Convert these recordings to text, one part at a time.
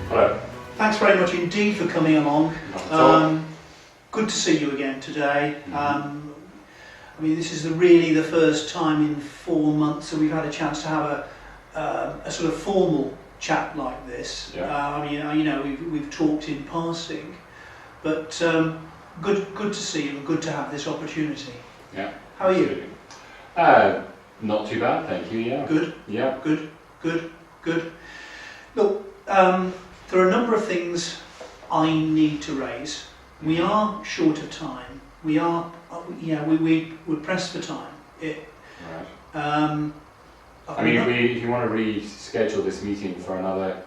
Hello. Thanks very much indeed for coming along. Good to see you again today. I mean, this is really the first time in 4 months that we've had a chance to have a sort of formal chat like this. Yeah. I mean, you know, we've talked in passing, but good to see you and good to have this opportunity. Yeah. How are you? Not too bad, thank you. Yeah. Good. Yeah. Good. Look, there are a number of things I need to raise. We are short of time. We are, we're pressed for time. Right. I mean, if you want to reschedule this meeting for another.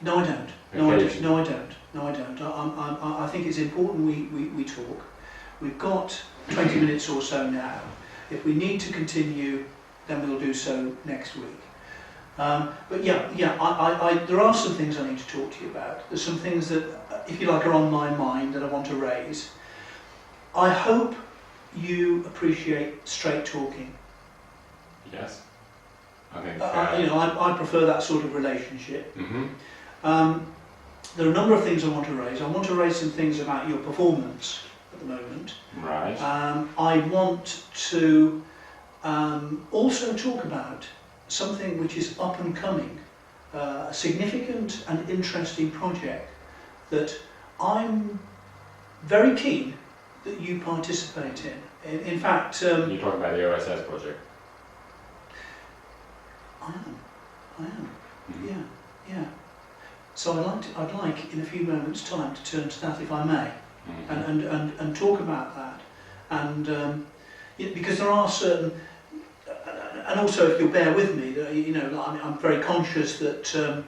No, I don't. No, I don't. I think it's important we talk. We've got 20 minutes or so now. If we need to continue, then we'll do so next week. But there are some things I need to talk to you about. There's some things that, if you like, are on my mind that I want to raise. I hope you appreciate straight talking. Yes. I think. I prefer that sort of relationship. Mm-hmm. There are a number of things I want to raise. I want to raise some things about your performance at the moment. Right. I want to also talk about something which is up and coming, a significant and interesting project that I'm very keen that you participate in. In fact, you're talking about the OSS project. I am. Mm-hmm. Yeah. So I'd like in a few moments' time to turn to that, if I may, Mm-hmm. and talk about that, and because there are certain, and also if you'll bear with me, I'm very conscious that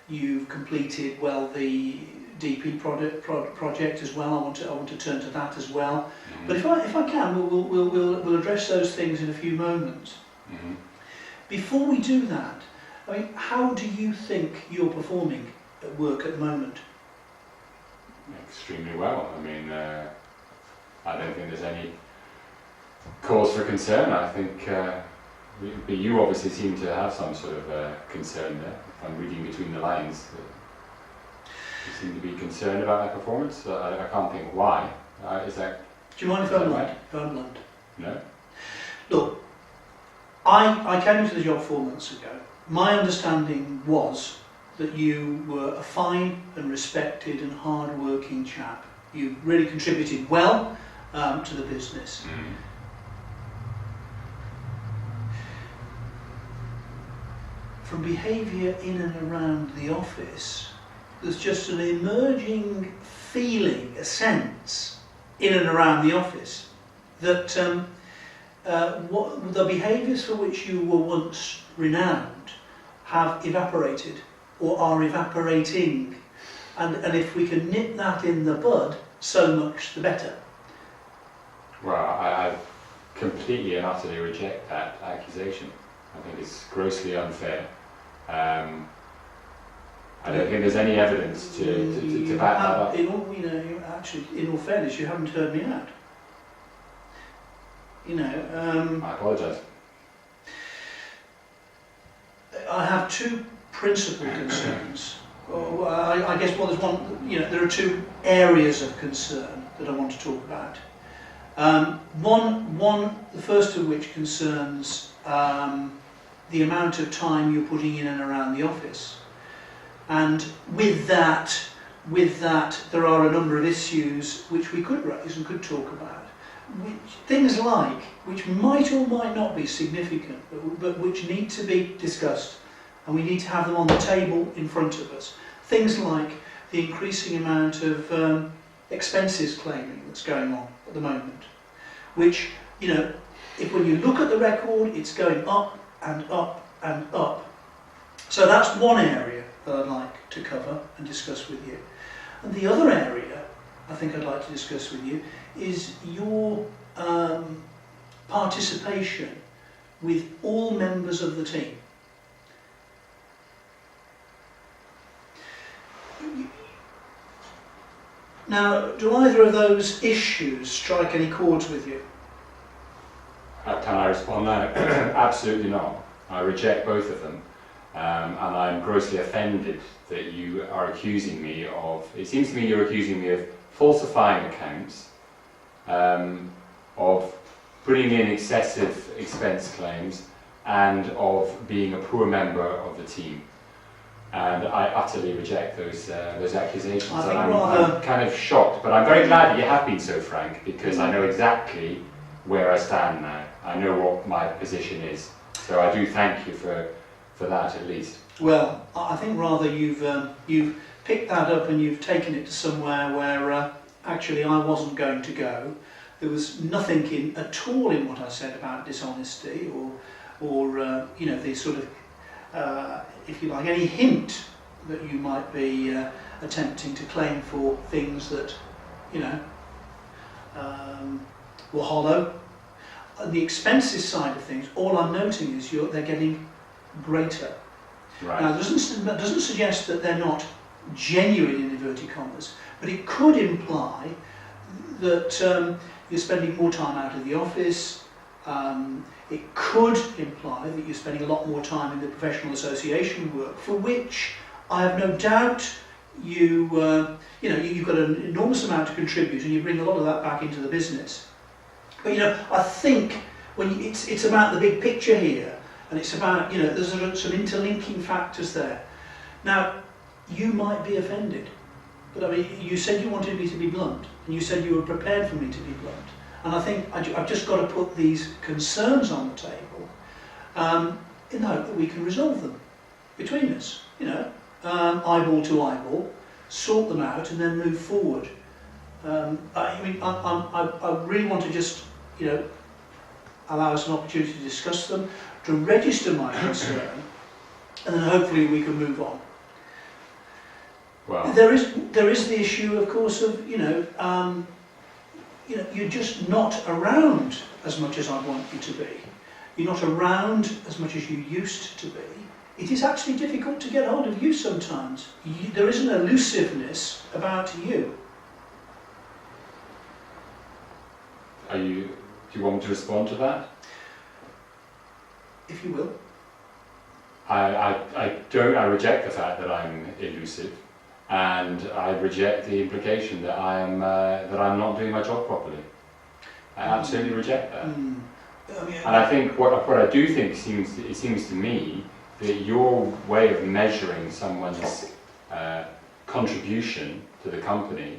you've completed well the DP project as well. I want to turn to that as well. Mm-hmm. But if I can, we'll address those things in a few moments. Mm-hmm. Before we do that, I mean, how do you think you're performing at work at the moment? Extremely well. I mean, I don't think there's any cause for concern. I think, but you obviously seem to have some sort of concern there. If I'm reading between the lines, you seem to be concerned about my performance. I can't think why. Is that? Do you mind if I'm blunt? No. Look, I came into the job 4 months ago. My understanding was that you were a fine and respected and hard-working chap. You really contributed well to the business. Mm. From behaviour in and around the office, there's just an emerging feeling, a sense, in and around the office, that the behaviours for which you were once renowned have evaporated or are evaporating, and if we can nip that in the bud, so much the better. Well, I completely and utterly reject that accusation. I think it's grossly unfair. I don't think there's any evidence to back that up. In all fairness, you haven't heard me out. I apologise. I have two principal concerns. I guess there's one. There are two areas of concern that I want to talk about. The first of which concerns the amount of time you're putting in and around the office, and with that, there are a number of issues which we could raise and could talk about. Things like, which might or might not be significant, but which need to be discussed, and we need to have them on the table in front of us. Things like the increasing amount of expenses claiming that's going on at the moment, which, if when you look at the record, it's going up and up and up. So that's one area that I'd like to cover and discuss with you. And the other area I think I'd like to discuss with you is your participation with all members of the team. Now, do either of those issues strike any chords with you? Can I respond now? Absolutely not. I reject both of them. And I'm grossly offended that you are accusing me of, it seems to me you're accusing me of falsifying accounts, of putting in excessive expense claims, and of being a poor member of the team. And I utterly reject those accusations. And I'm kind of shocked, but I'm very glad that you have been so frank, because I know exactly where I stand now. I know what my position is. So I do thank you for that, at least. Well, I think rather you've picked that up and you've taken it to somewhere where actually I wasn't going to go. There was nothing at all in what I said about dishonesty or you know, the sort of, if you like, any hint that you might be attempting to claim for things that, you know, were hollow. On the expenses side of things, all I'm noting is they're getting greater. Right. Now, it doesn't suggest that they're not genuine in inverted commas, but it could imply that you're spending more time out of the office. It could imply that you're spending a lot more time in the professional association work, for which I have no doubt you've got an enormous amount to contribute, and you bring a lot of that back into the business. But you know, I think it's about the big picture here, and it's about, you know, there's some interlinking factors there. Now, you might be offended, but I mean, you said you wanted me to be blunt, and you said you were prepared for me to be blunt. And I think I've just got to put these concerns on the table in the hope that we can resolve them between us, you know, eyeball to eyeball, sort them out and then move forward. I mean, I really want to just, you know, allow us an opportunity to discuss them, to register my concern, and then hopefully we can move on. Well, there is the issue, of course, of, you know, you're just not around as much as I want you to be. You're not around as much as you used to be. It is actually difficult to get hold of you sometimes. There is an elusiveness about you. do you want me to respond to that? If you will. I don't. I reject the fact that I'm elusive, and I reject the implication that I'm not doing my job properly. I absolutely reject that. And I think what I do think it seems to me that your way of measuring someone's contribution to the company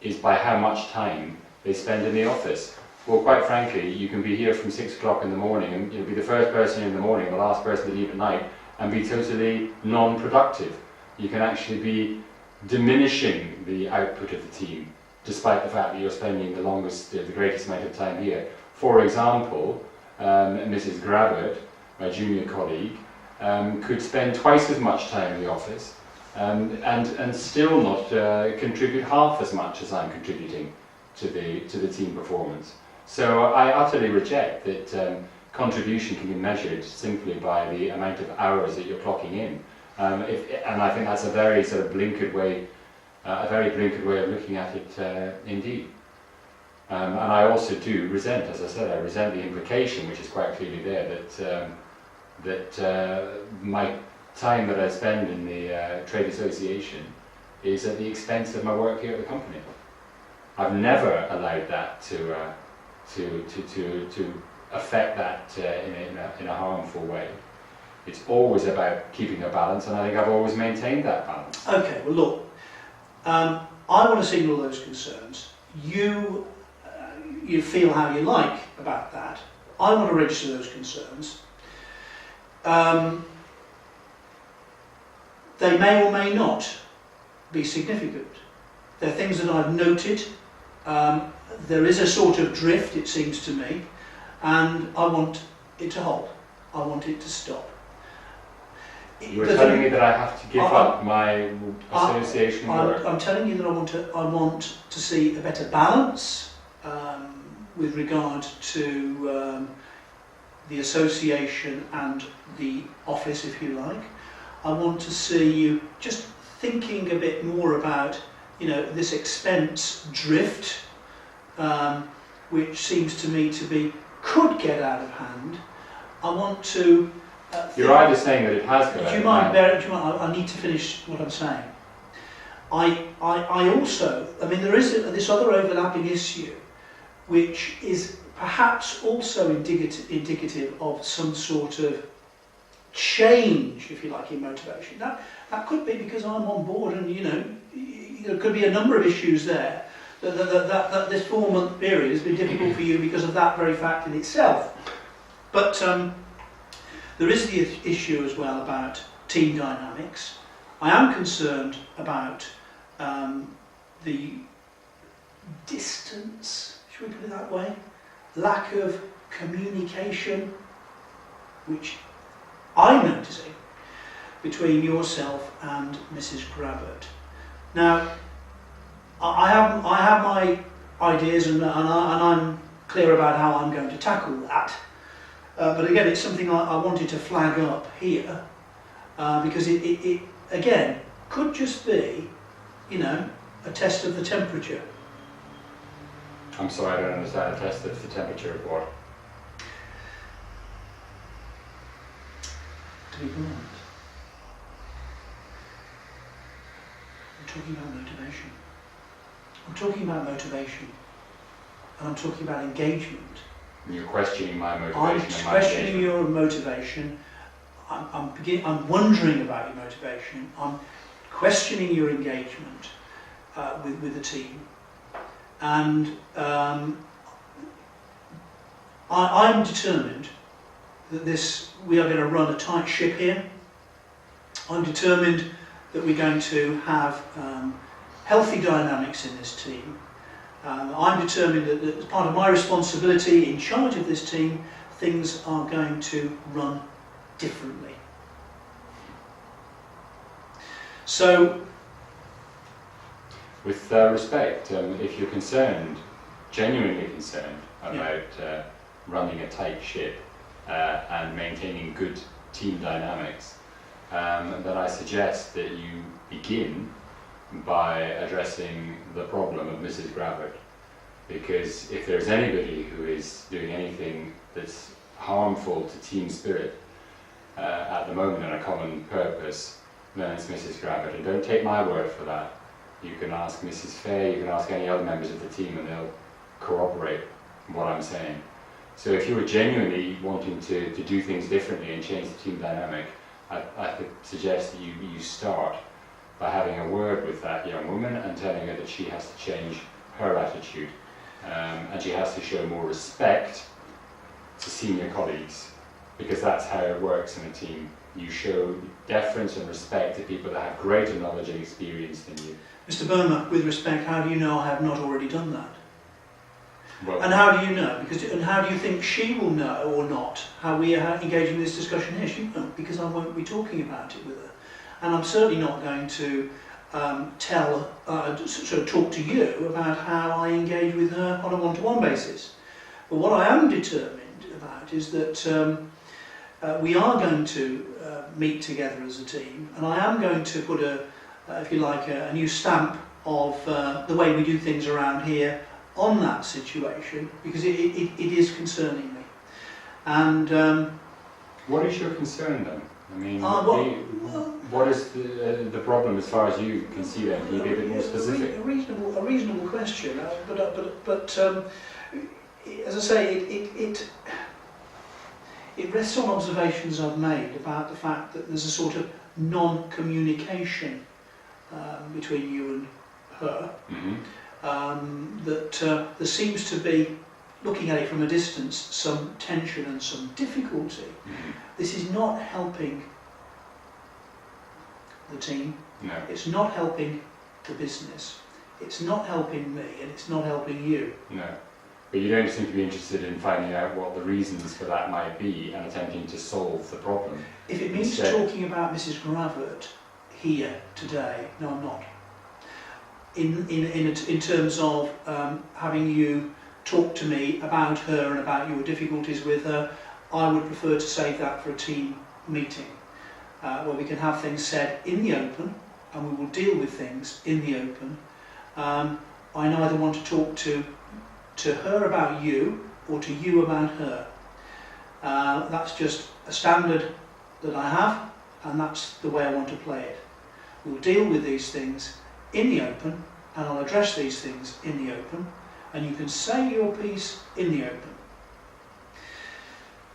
is by how much time they spend in the office. Well, quite frankly, you can be here from 6 o'clock in the morning and you'll be the first person in the morning, the last person to leave at night, and be totally non-productive. You can actually be diminishing the output of the team, despite the fact that you're spending the greatest amount of time here. For example, Mrs. Grabbert, my junior colleague, could spend twice as much time in the office and still not contribute half as much as I'm contributing to the team performance. So I utterly reject that contribution can be measured simply by the amount of hours that you're clocking in. And I think that's a very sort of blinkered way, of looking at it indeed. And I also do resent, as I said, I resent the implication, which is quite clearly there, that my time that I spend in the trade association is at the expense of my work here at the company. I've never allowed that to affect that in a harmful way. It's always about keeping a balance, and I think I've always maintained that balance. Okay, well look, I want to signal those concerns. You feel how you like about that. I want to register those concerns. They may or may not be significant. They're things that I've noted. There is a sort of drift, it seems to me, and I want it to halt. I want it to stop. You're telling me that I have to give up my association work? I'm telling you that I want to see a better balance with regard to the association and the office, if you like. I want to see you just thinking a bit more about this expense drift, which seems to me to be could get out of hand. I want to. You're either saying that it has got out of hand. Do you mind? I need to finish what I'm saying. I also, there is this other overlapping issue, which is perhaps also indicative of some sort of change, if you like, in motivation. That could be because I'm on board, and there could be a number of issues there. That this 4-month period has been difficult for you because of that very fact in itself. But there is the issue as well about team dynamics. I am concerned about the distance, should we put it that way? Lack of communication, which I'm noticing between yourself and Mrs. Grabbert. Now, I have my ideas, and I'm clear about how I'm going to tackle that. But again, it's something I wanted to flag up here, because it again could just be, a test of the temperature. I'm sorry, I don't understand. A test of the temperature of what? To be blunt, I'm talking about motivation. I'm talking about motivation, and I'm talking about engagement. And you're questioning my motivation. I'm questioning your motivation. I'm wondering about your motivation. I'm questioning your engagement with the team, and I'm determined that we are going to run a tight ship here. I'm determined that we're going to have healthy dynamics in this team. I'm determined that as part of my responsibility in charge of this team, things are going to run differently. So, with respect, if you're concerned, genuinely concerned about running a tight ship and maintaining good team dynamics, then I suggest that you begin by addressing the problem of Mrs. Grabbert, because if there's anybody who is doing anything that's harmful to team spirit at the moment and a common purpose, then it's Mrs. Grabbert. And don't take my word for that. You can ask Mrs. Fair, you can ask any other members of the team, and they'll corroborate what I'm saying. So if you were genuinely wanting to do things differently and change the team dynamic, I could suggest that you start by having a word with that young woman and telling her that she has to change her attitude, and she has to show more respect to senior colleagues, because that's how it works in a team. You show deference and respect to people that have greater knowledge and experience than you. Mr. Burma, with respect, how do you know I have not already done that? Well, and how do you know? And how do you think she will know or not how we are engaging in this discussion here? She won't, because I won't be talking about it with her. And I'm certainly not going to talk to you about how I engage with her on a one-to-one basis. But what I am determined about is that we are going to meet together as a team, and I am going to put if you like, a new stamp of the way we do things around here on that situation, because it is concerning me. And what is your concern then? I mean, what is the problem as far as you can see then? Can you be a bit more specific? A reasonable question, but as I say, it rests on observations I've made about the fact that there's a sort of non-communication between you and her. Mm-hmm. That there seems to be, looking at it from a distance, some tension and some difficulty. Mm-hmm. This is not helping the team. No. It's not helping the business. It's not helping me, and it's not helping you. No. But you don't seem to be interested in finding out what the reasons for that might be and attempting to solve the problem. If it means talking about Mrs. Grabbert here today, no, I'm not. In terms of having you talk to me about her and about your difficulties with her, I would prefer to save that for a team meeting, where we can have things said in the open, and we will deal with things in the open, I neither want to talk to her about you or to you about her. That's just a standard that I have, and that's the way I want to play it. We'll deal with these things in the open, and I'll address these things in the open, and you can say your piece in the open.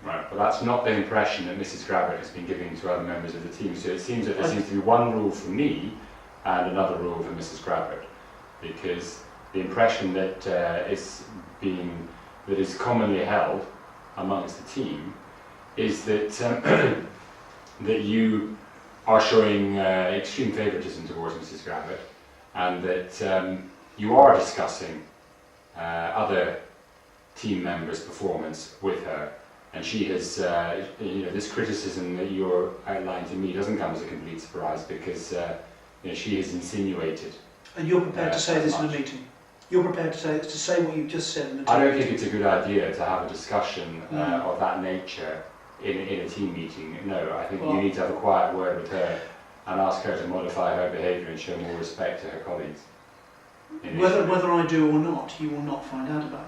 Right, but that's not the impression that Mrs. Gravitt has been giving to other members of the team. So it seems that there seems to be one rule for me and another rule for Mrs. Gravitt, because the impression that is commonly held amongst the team is that that you are showing extreme favouritism towards Mrs. Gravitt, and that you are discussing other team members' performance with her. And she has, this criticism that you're outlining to me doesn't come as a complete surprise, because she has insinuated. And you're prepared to say this in a meeting? You're prepared to say what you've just said in a team I don't meeting? think it's a good idea to have a discussion of that nature in a team meeting. No, I think you need to have a quiet word with her and ask her to modify her behaviour and show more respect to her colleagues. Whether I do or not, you will not find out about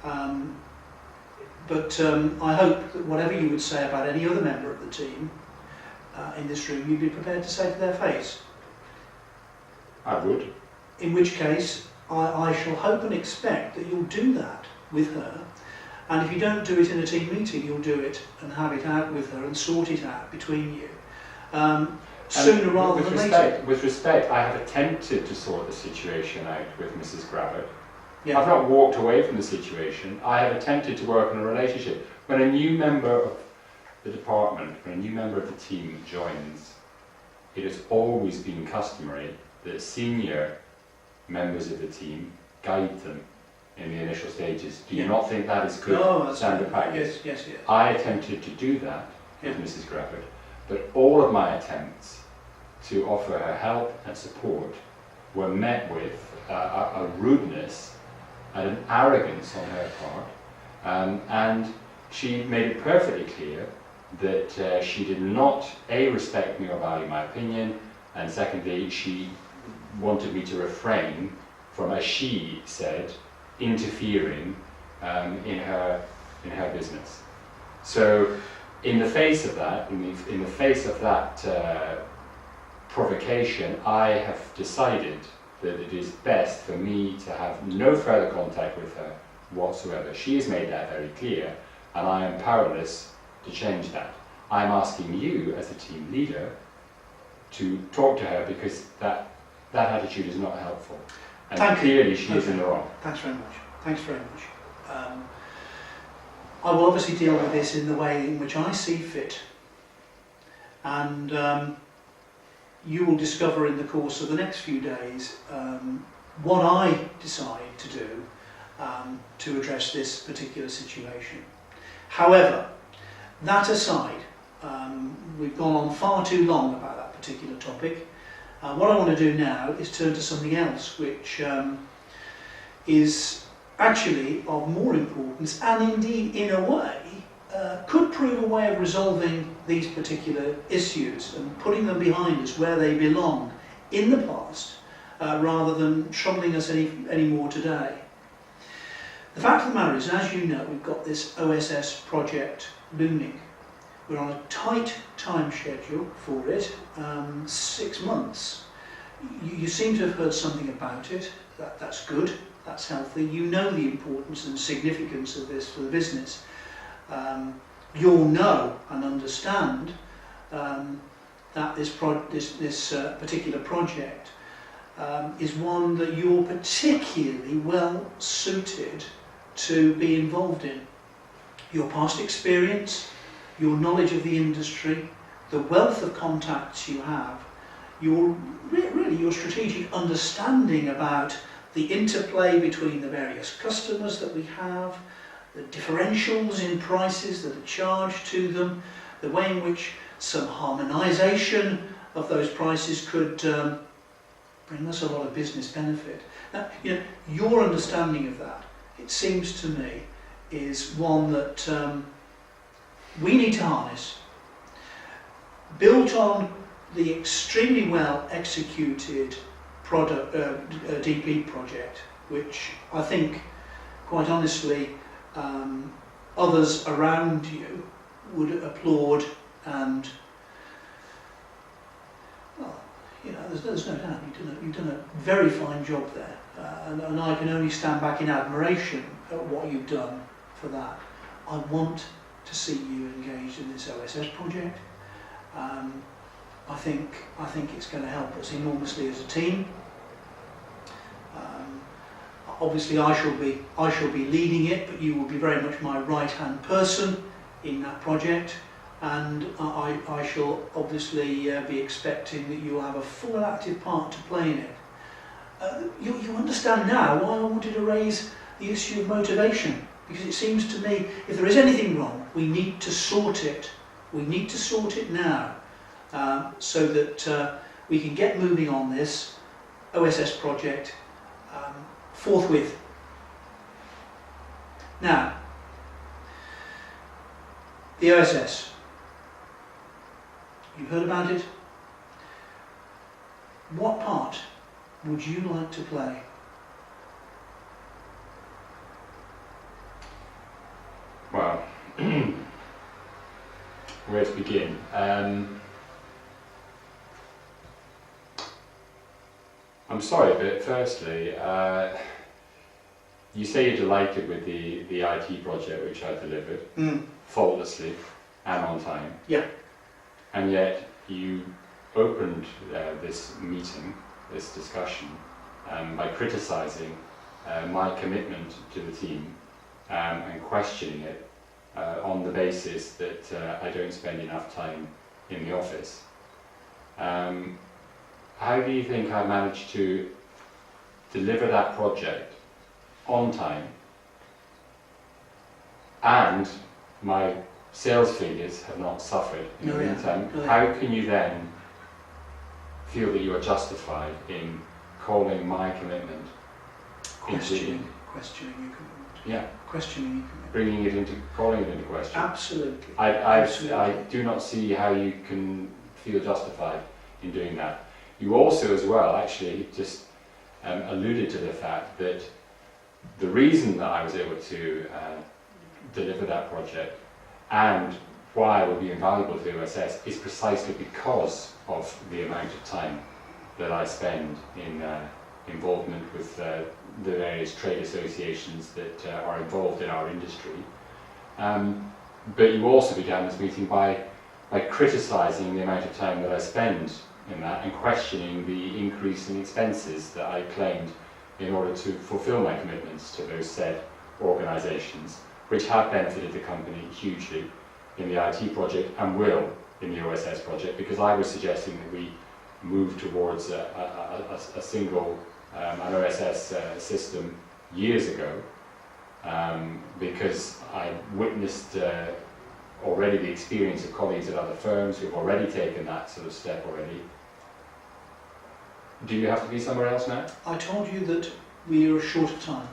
that. But I hope that whatever you would say about any other member of the team in this room, you'd be prepared to say to their face. I would. In which case, I shall hope and expect that you'll do that with her. And if you don't do it in a team meeting, you'll do it and have it out with her and sort it out between you. Sooner rather than later. With respect, I have attempted to sort the situation out with Mrs. Gravitt. Yeah. I've not walked away from the situation. I have attempted to work on a relationship. When a new member of the department, when a new member of the team joins, it has always been customary that senior members of the team guide them in the initial stages. Do you not think that is good standard practice? Yes. I attempted to do that with Mrs. Gravitt, but all of my attempts to offer her help and support were met with a rudeness and an arrogance on her part, and she made it perfectly clear that she did not respect me or value my opinion, and secondly, she wanted me to refrain from, as she said, interfering in her business. So, in the face of that, in the face of that provocation, I have decided that it is best for me to have no further contact with her whatsoever. She has made that very clear, and I am powerless to change that. I'm asking you, as a team leader, to talk to her, because that attitude is not helpful. And clearly she is in the wrong. Thanks very much. I will obviously deal with this in the way in which I see fit, and you will discover in the course of the next few days what I decide to do to address this particular situation. However, that aside, we've gone on far too long about that particular topic. What I want to do now is turn to something else which is actually of more importance, and indeed in a way could prove a way of resolving these particular issues and putting them behind us where they belong in the past, rather than troubling us any more today. The fact of the matter is, as you know, we've got this OSS project looming. We're on a tight time schedule for it, 6 months. You seem to have heard something about it. That's good, that's healthy. You know the importance and significance of this for the business. You'll know and understand that this particular project is one that you're particularly well suited to be involved in. Your past experience, your knowledge of the industry, the wealth of contacts you have, your strategic understanding about the interplay between the various customers that we have, the differentials in prices that are charged to them, the way in which some harmonisation of those prices could bring us a lot of business benefit. Now, your understanding of that, it seems to me, is one that we need to harness, built on the extremely well executed DP project, which I think, quite honestly, others around you would applaud, and well, you know, there's no doubt you've done a very fine job there, and I can only stand back in admiration at what you've done for that. I want to see you engaged in this OSS project. I think it's going to help us enormously as a team. Obviously, I shall be leading it, but you will be very much my right-hand person in that project, and I shall obviously be expecting that you will have a full and active part to play in it. You understand now why I wanted to raise the issue of motivation, because it seems to me if there is anything wrong, we need to sort it. We need to sort it now, so that we can get moving on this OSS project forthwith. Now, the OSS. You've heard about it. What part would you like to play? Well, where to begin? I'm sorry, but firstly, you say you're delighted with the IT project which I delivered, faultlessly and on time. Yeah. And yet you opened this meeting, this discussion, by criticising my commitment to the team and questioning it on the basis that I don't spend enough time in the office. How do you think I managed to deliver that project on time, and my sales figures have not suffered in the meantime? How can you then feel that you are justified in calling my commitment Questioning your commitment. Yeah. Questioning your commitment. Calling it into question. Absolutely. I do not see how you can feel justified in doing that. You also, as well, actually just alluded to the fact that the reason that I was able to deliver that project and why it will be invaluable to OSS is precisely because of the amount of time that I spend in involvement with the various trade associations that are involved in our industry. But you also began this meeting by criticising the amount of time that I spend in that and questioning the increase in expenses that I claimed in order to fulfil my commitments to those said organisations, which have benefited the company hugely in the IT project and will in the OSS project, because I was suggesting that we move towards a single an OSS system years ago, because I witnessed already the experience of colleagues at other firms who have already taken that sort of step already. Do you have to be somewhere else now? I told you that we are short of time.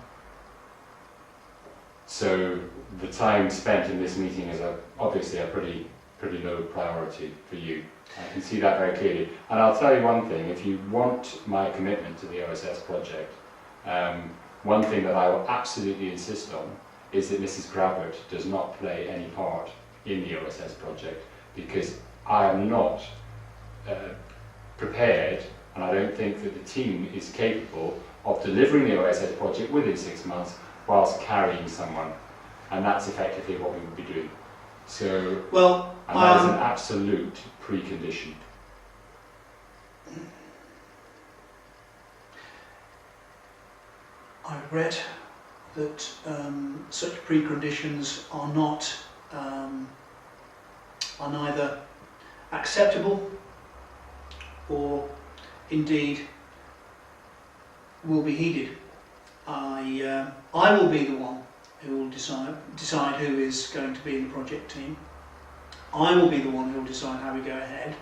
So the time spent in this meeting is obviously a pretty low priority for you. I can see that very clearly. And I'll tell you one thing, if you want my commitment to the OSS project, one thing that I will absolutely insist on is that Mrs. Gravert does not play any part in the OSS project, because I am not prepared, and I don't think that the team is capable of delivering the OSS project within 6 months whilst carrying someone, and that's effectively what we would be doing. So, well, and that is an absolute precondition. I regret that such preconditions are not are neither acceptable or indeed will be heeded. I will be the one who will decide who is going to be in the project team. I will be the one who will decide how we go ahead.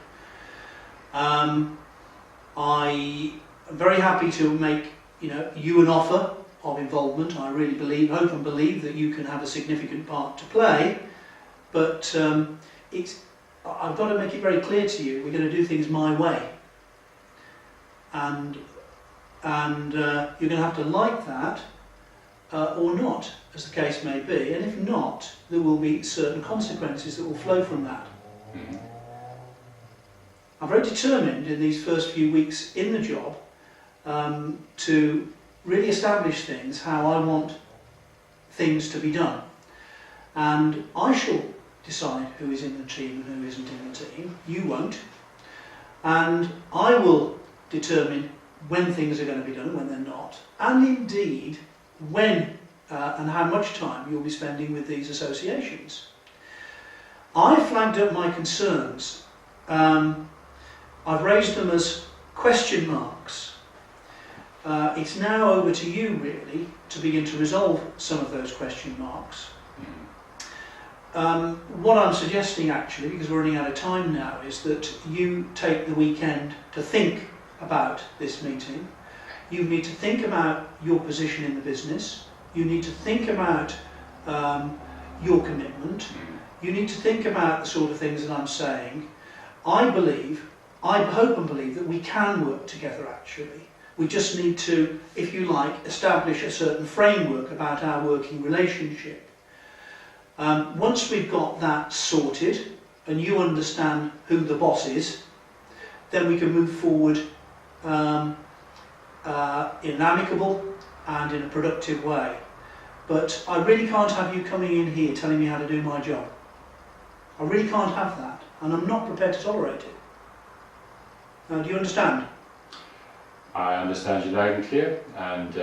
I am very happy to make you an offer of involvement. I really hope and believe that you can have a significant part to play, but I've got to make it very clear to you, we're going to do things my way. And and you're going to have to like that or not, as the case may be, and if not, there will be certain consequences that will flow from that. Mhm. I'm very determined in these first few weeks in the job to really establish things how I want things to be done. And I shall decide who is in the team and who isn't in the team. You won't. And I will determine when things are going to be done and when they're not. And indeed, when and how much time you'll be spending with these associations. I flagged up my concerns. I've raised them as question marks. It's now over to you, really, to begin to resolve some of those question marks. What I'm suggesting, actually, because we're running out of time now, is that you take the weekend to think about this meeting. You need to think about your position in the business. You need to think about your commitment. You need to think about the sort of things that I'm saying. I hope and believe that we can work together, actually. We just need to, if you like, establish a certain framework about our working relationship. Once we've got that sorted, and you understand who the boss is, then we can move forward in an amicable and in a productive way. But I really can't have you coming in here telling me how to do my job. I really can't have that, and I'm not prepared to tolerate it. Do you understand? I understand you loud and clear, and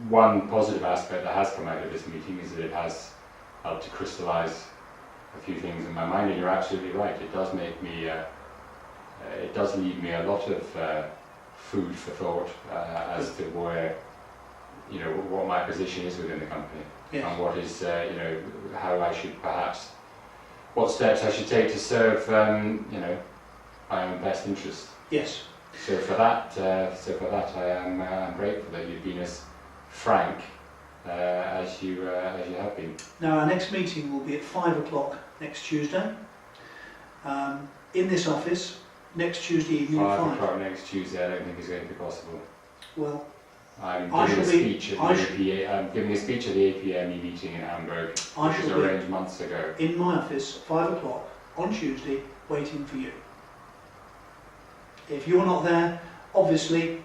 one positive aspect that has come out of this meeting is that it has helped to crystallise a few things in my mind, and you're absolutely right. It does make me, it does leave me a lot of food for thought as to where, what my position is within the company, yes. And what is, how I should perhaps, what steps I should take to serve, my own best interest. Yes. So for that, I am grateful that you've been as frank as you have been. Now our next meeting will be at 5 o'clock next Tuesday in this office. Next Tuesday evening at 5. 5 o'clock next Tuesday, I don't think is going to be possible. Well, I'm giving a speech at the APME meeting in Hamburg, which was arranged months ago. In my office, 5 o'clock on Tuesday, waiting for you. If you're not there, obviously,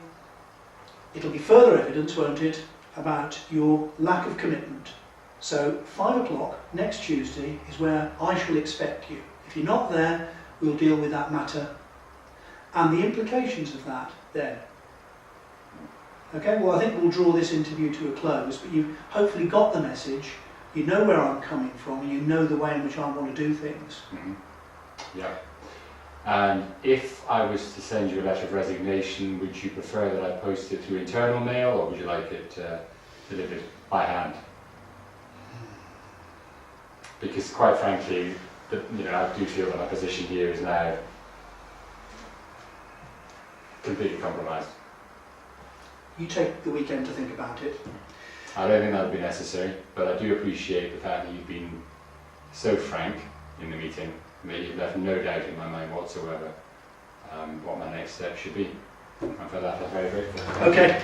it'll be further evidence, won't it, about your lack of commitment. So 5 o'clock next Tuesday is where I shall expect you. If you're not there, we'll deal with that matter and the implications of that then. Okay, well I think we'll draw this interview to a close, but you've hopefully got the message, you know where I'm coming from, and you know the way in which I want to do things. Mm-hmm. Yeah. And if I was to send you a letter of resignation, would you prefer that I post it through internal mail, or would you like it delivered by hand? Because quite frankly, I do feel that my position here is now completely compromised. You take the weekend to think about it. I don't think that would be necessary, but I do appreciate the fact that you've been so frank in the meeting, and that you've left no doubt in my mind whatsoever what my next step should be. And for that I'm very grateful. Okay.